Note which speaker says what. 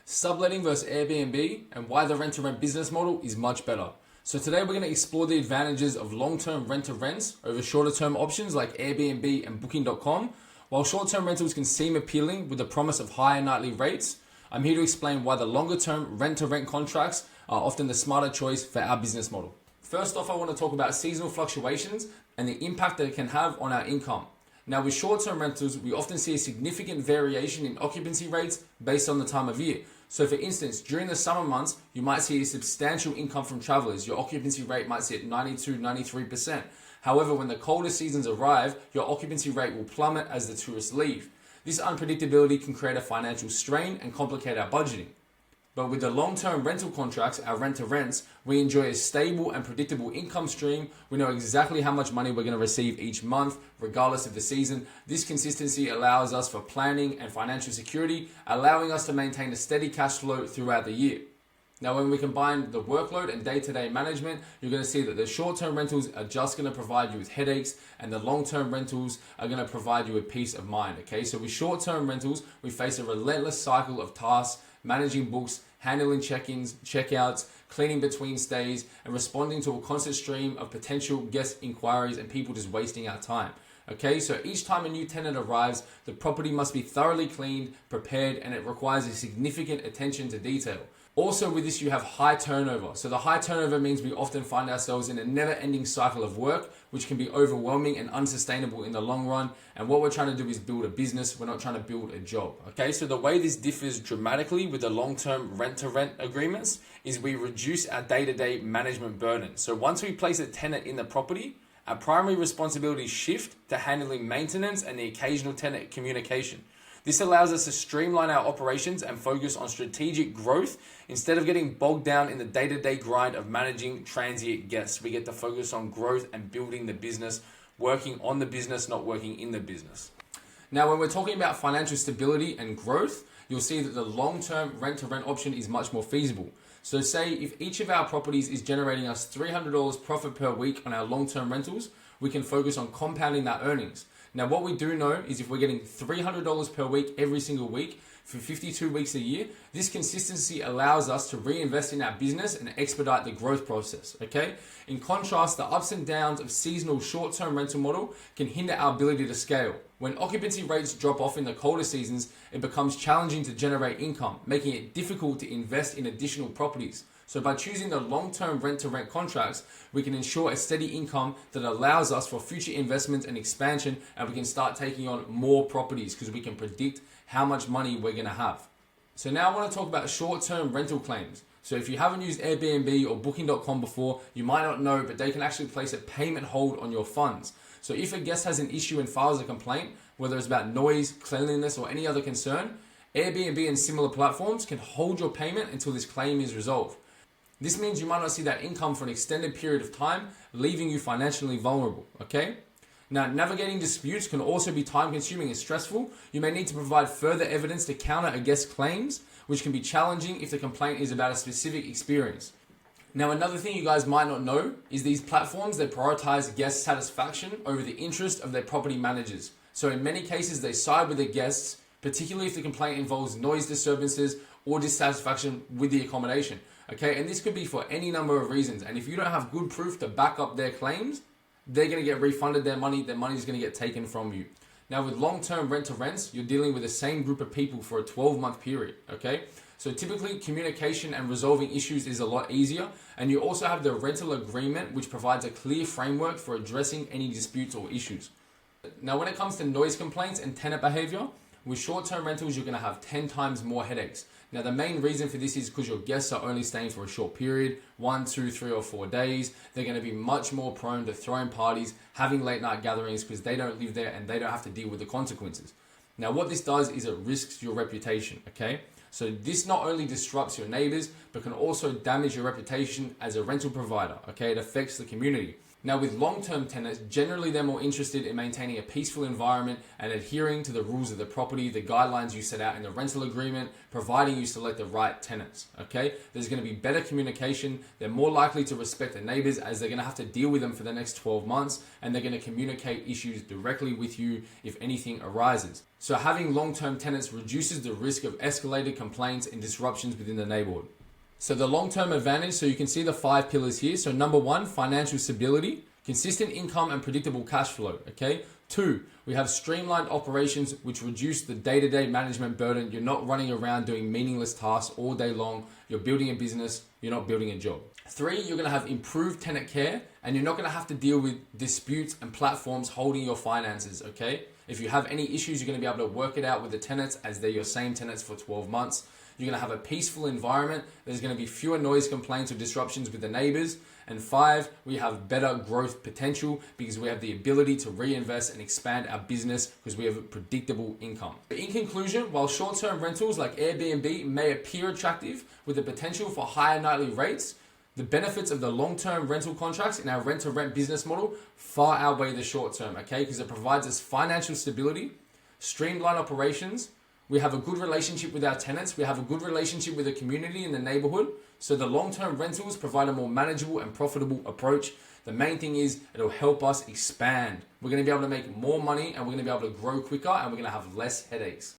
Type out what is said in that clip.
Speaker 1: subletting versus Airbnb, and why the rent-to-rent business model is much better. So today we're going to explore the advantages of long-term rent-to-rents over shorter-term options like Airbnb and Booking.com. While short-term rentals can seem appealing with the promise of higher nightly rates, I'm here to explain why the longer-term rent-to-rent contracts are often the smarter choice for our business model. First off, I want to talk about seasonal fluctuations and the impact that it can have on our income. Now, with short-term rentals, we often see a significant variation in occupancy rates based on the time of year. So for instance, during the summer months, you might see a substantial income from travelers. Your occupancy rate might sit at 92, 93%. However, when the colder seasons arrive, your occupancy rate will plummet as the tourists leave. This unpredictability can create a financial strain and complicate our budgeting. But with the long-term rental contracts, our rent-to-rents, we enjoy a stable and predictable income stream. We know exactly how much money we're going to receive each month, regardless of the season. This consistency allows us for planning and financial security, allowing us to maintain a steady cash flow throughout the year. Now, when we combine the workload and day-to-day management, you're going to see that the short-term rentals are just going to provide you with headaches, and the long-term rentals are going to provide you with peace of mind. Okay, so with short-term rentals, we face a relentless cycle of tasks, managing books, handling check-ins, check-outs, cleaning between stays, and responding to a constant stream of potential guest inquiries and people just wasting our time. Okay, so each time a new tenant arrives, the property must be thoroughly cleaned, prepared, and it requires a significant attention to detail. Also with this, you have high turnover. So the high turnover means we often find ourselves in a never-ending cycle of work, which can be overwhelming and unsustainable in the long run. And what we're trying to do is build a business. We're not trying to build a job. Okay, so the way this differs dramatically with the long-term rent-to-rent agreements is we reduce our day-to-day management burden. So once we place a tenant in the property, our primary responsibilities shift to handling maintenance and the occasional tenant communication. This allows us to streamline our operations and focus on strategic growth instead of getting bogged down in the day-to-day grind of managing transient guests. We get to focus on growth and building the business, working on the business, not working in the business. Now, when we're talking about financial stability and growth, you'll see that the long-term rent-to-rent option is much more feasible. So say if each of our properties is generating us $300 profit per week on our long-term rentals, we can focus on compounding that earnings. Now, what we do know is if we're getting $300 per week every single week for 52 weeks a year, this consistency allows us to reinvest in our business and expedite the growth process, okay? In contrast, the ups and downs of seasonal short-term rental model can hinder our ability to scale. When occupancy rates drop off in the colder seasons, it becomes challenging to generate income, making it difficult to invest in additional properties. So by choosing the long-term rent-to-rent contracts, we can ensure a steady income that allows us for future investments and expansion, and we can start taking on more properties because we can predict how much money we're going to have. So now I want to talk about short-term rental claims. So if you haven't used Airbnb or Booking.com before, you might not know, but they can actually place a payment hold on your funds. So if a guest has an issue and files a complaint, whether it's about noise, cleanliness, or any other concern, Airbnb and similar platforms can hold your payment until this claim is resolved. This means you might not see that income for an extended period of time, leaving you financially vulnerable, okay? Now, navigating disputes can also be time-consuming and stressful. You may need to provide further evidence to counter a guest's claims, which can be challenging if the complaint is about a specific experience. Now, another thing you guys might not know is these platforms, they prioritize guest satisfaction over the interest of their property managers. So in many cases, they side with the guests, particularly if the complaint involves noise disturbances or dissatisfaction with the accommodation. Okay, and this could be for any number of reasons. And if you don't have good proof to back up their claims, they're going to get refunded their money is going to get taken from you. Now, with long-term rent-to-rents, you're dealing with the same group of people for a 12-month period, okay? So typically, communication and resolving issues is a lot easier. And you also have the rental agreement, which provides a clear framework for addressing any disputes or issues. Now, when it comes to noise complaints and tenant behavior, with short-term rentals, you're going to have 10 times more headaches. Now, the main reason for this is because your guests are only staying for a short period, 1, 2, 3, or 4 days. They're going to be much more prone to throwing parties, having late night gatherings because they don't live there and they don't have to deal with the consequences. Now, what this does is it risks your reputation, okay? So this not only disrupts your neighbors, but can also damage your reputation as a rental provider, okay? It affects the community. Now, with long-term tenants, generally they're more interested in maintaining a peaceful environment and adhering to the rules of the property, the guidelines you set out in the rental agreement, providing you select the right tenants, okay? There's going to be better communication. They're more likely to respect the neighbors as they're going to have to deal with them for the next 12 months, and they're going to communicate issues directly with you if anything arises. So having long-term tenants reduces the risk of escalated complaints and disruptions within the neighborhood. So the long-term advantage, so you can see the 5 pillars here. So number 1, financial stability, consistent income and predictable cash flow, okay? 2, we have streamlined operations which reduce the day-to-day management burden. You're not running around doing meaningless tasks all day long. You're building a business, you're not building a job. 3, you're gonna have improved tenant care and you're not gonna have to deal with disputes and platforms holding your finances, okay? If you have any issues, you're gonna be able to work it out with the tenants as they're your same tenants for 12 months. You're going to have a peaceful environment. There's going to be fewer noise complaints or disruptions with the neighbors. And 5, we have better growth potential because we have the ability to reinvest and expand our business because we have a predictable income. In conclusion, while short-term rentals like Airbnb may appear attractive with the potential for higher nightly rates, the benefits of the long-term rental contracts in our rent-to-rent business model far outweigh the short-term, okay? Because it provides us financial stability, streamlined operations. We have a good relationship with our tenants. We have a good relationship with the community and the neighborhood. So the long-term rentals provide a more manageable and profitable approach. The main thing is it'll help us expand. We're going to be able to make more money and we're going to be able to grow quicker and we're going to have less headaches.